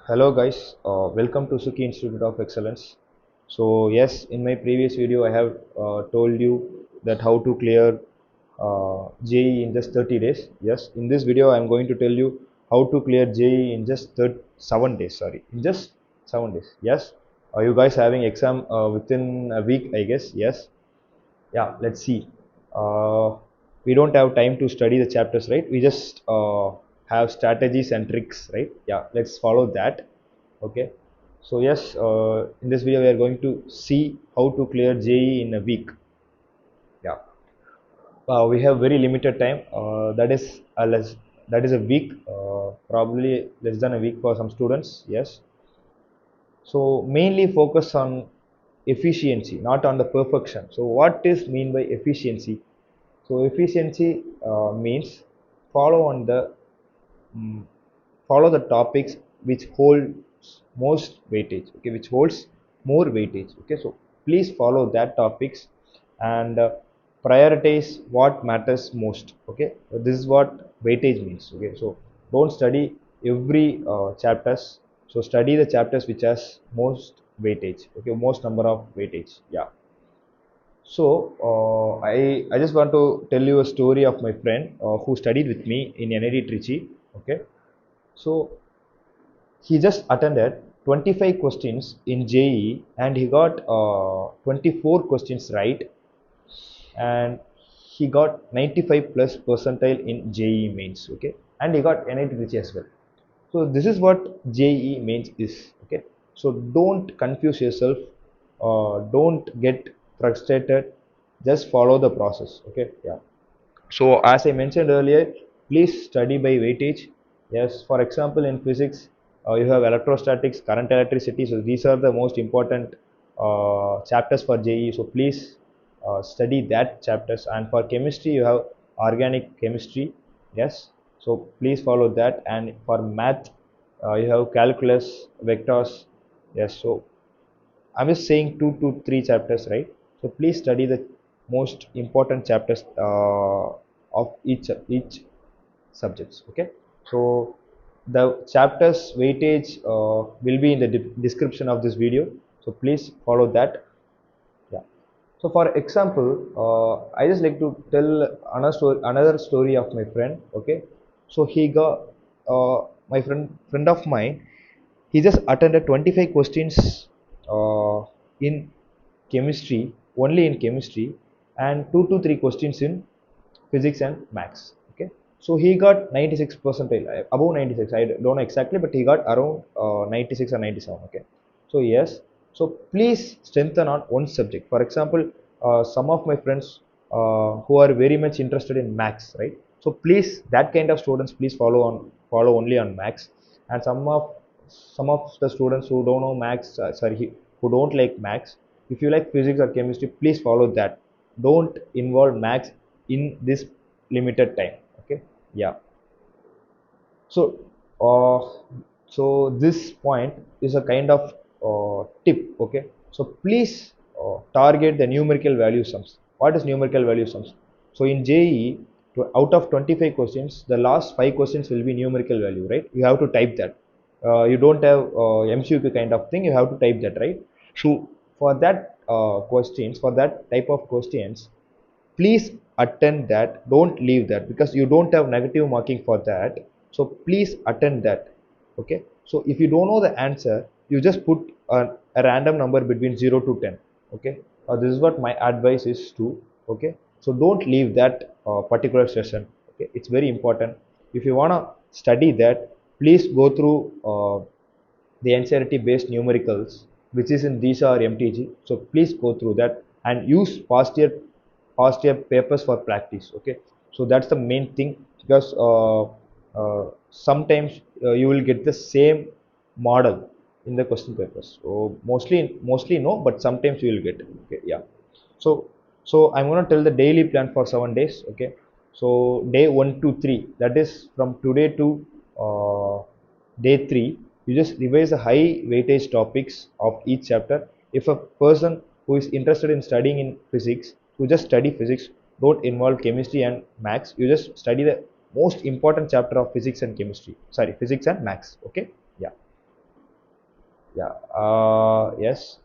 Hello guys, welcome to Sukiy Institute of Excellence. So yes, in my previous video I have told you that how to clear JEE in just 30 days. Yes, in this video I am going to tell you how to clear JEE in just 7 days. Sorry, in just 7 days. Yes, you guys having exam within a week, I guess. Yes, yeah, let's see. uh, we don't have time to study the chapters, right? We just have strategies and tricks, right? Yeah, let's follow that. Okay, so yes, in this video we are going to see how to clear JEE in a week. Yeah, we have very limited time, that is a week, probably less than a week for some students. Yes, so mainly focus on efficiency, not on the perfection. So what is mean by efficiency? So efficiency means follow on the mm, follow the topics which holds most weightage. Okay, which holds more weightage. Okay, so please follow that topics and prioritize what matters most. Okay, so this is what weightage means. Okay, so don't study every chapters. So study the chapters which has most weightage. Okay, most number of weightage. Yeah. So I just want to tell you a story of my friend who studied with me in NET Trichy. Okay, so he just attended 25 questions in JEE and he got 24 questions right, and he got 95 plus percentile in JEE mains. Okay, and he got NET Trichy as well. So this is what JEE mains is. Okay, so don't confuse yourself, don't get frustrated, just follow the process. Okay, yeah. So as I mentioned earlier, please study by weightage. Yes, for example, in physics, you have electrostatics, current, electricity. So these are the most important chapters for JEE. So please study that chapters. And for chemistry, you have organic chemistry. Yes, so please follow that. And for math, you have calculus, vectors. Yes, so I'm just saying 2 to 3 chapters, right? So please study the most important chapters of each subjects. Okay. So the chapters weightage will be in the description of this video. So please follow that. Yeah. So for example, I just like to tell another story of my friend. Okay. So he got my friend of mine. He just attended 25 questions in chemistry, only in chemistry, and 2 to 3 questions in physics and maths. Okay, so he got 96 percentile, above 96. I don't know exactly, but he got around 96 or 97. Okay, so yes, so please strengthen on one subject. For example, some of my friends who are very much interested in maths, right? So please, that kind of students, please follow only on maths. And some of the students who don't know maths, who don't like maths, if you like physics or chemistry, please follow that. Don't involve maths in this limited time. Okay, yeah. So uh, so this point is a kind of tip. Okay, so please target the numerical value sums. What is numerical value sums? So in JEE, out of 25 questions, the last 5 questions will be numerical value, right? You have to type that. You don't have MCQ kind of thing, you have to type that, right? So for that questions, for that type of questions, please attend that. Don't leave that because you don't have negative marking for that. So please attend that. Okay, so if you don't know the answer, you just put a random number between 0 to 10. Okay, this is what my advice is to. Okay, so don't leave that particular session. Okay, it's very important. If you want to study that, please go through the NCERT based numericals, which is in DISA or MTG. So please go through that and use past year papers for practice. Okay, so that's the main thing, because sometimes you will get the same model in the question papers. So mostly no, but sometimes you will get. Okay, yeah. So I'm going to tell the daily plan for 7 days. Okay, so day 1 to 3, that is from today to day 3, you just revise the high weightage topics of each chapter. If a person who is interested in studying in physics, you just study physics, don't involve chemistry and maths. You just study the most important chapter of physics and chemistry, sorry, physics and maths. Okay, yeah. Yeah. Yes.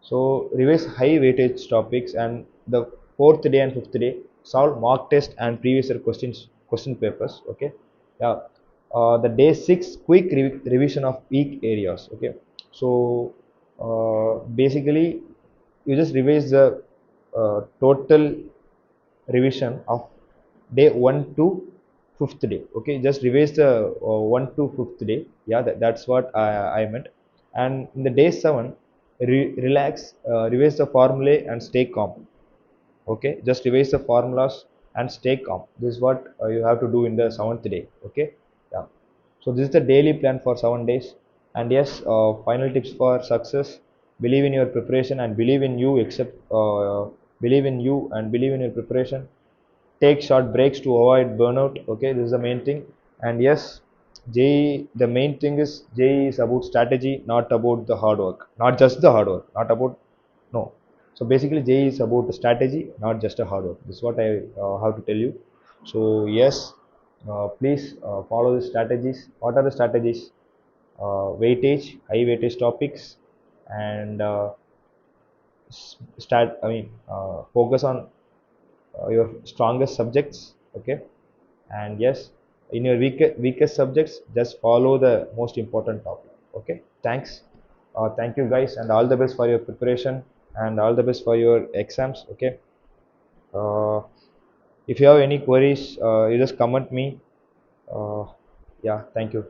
So revise high weightage topics, and the fourth day and fifth day solve mock test and previous year question papers. Okay. Yeah. The day six quick revision of weak areas. Okay. So basically you just revise the total revision of day 1 to 5th day. Okay, just revise the 1 to 5th day. Yeah, that's what I meant. And in the day 7, relax, revise the formulae and stay calm. Okay, just revise the formulas and stay calm. This is what you have to do in the 7th day. Okay. Yeah, so this is the daily plan for 7 days. And yes, final tips for success: believe in your preparation and believe in you, except believe in you and believe in your preparation. Take short breaks to avoid burnout. Okay, this is the main thing. And yes, JEE, the main thing is JEE is about strategy, not about the hard work, not just the hard work, not about, no. So basically JEE is about the strategy, not just a hard work. This is what I have to tell you. So yes, please follow the strategies. What are the strategies? Weightage, high weightage topics, and focus on your strongest subjects. Okay. And yes, in your weakest subjects, just follow the most important topic. Okay, thanks. Thank you guys, and all the best for your preparation, and all the best for your exams. Okay. uh, if you have any queries, you just comment me. uh, yeah, thank you.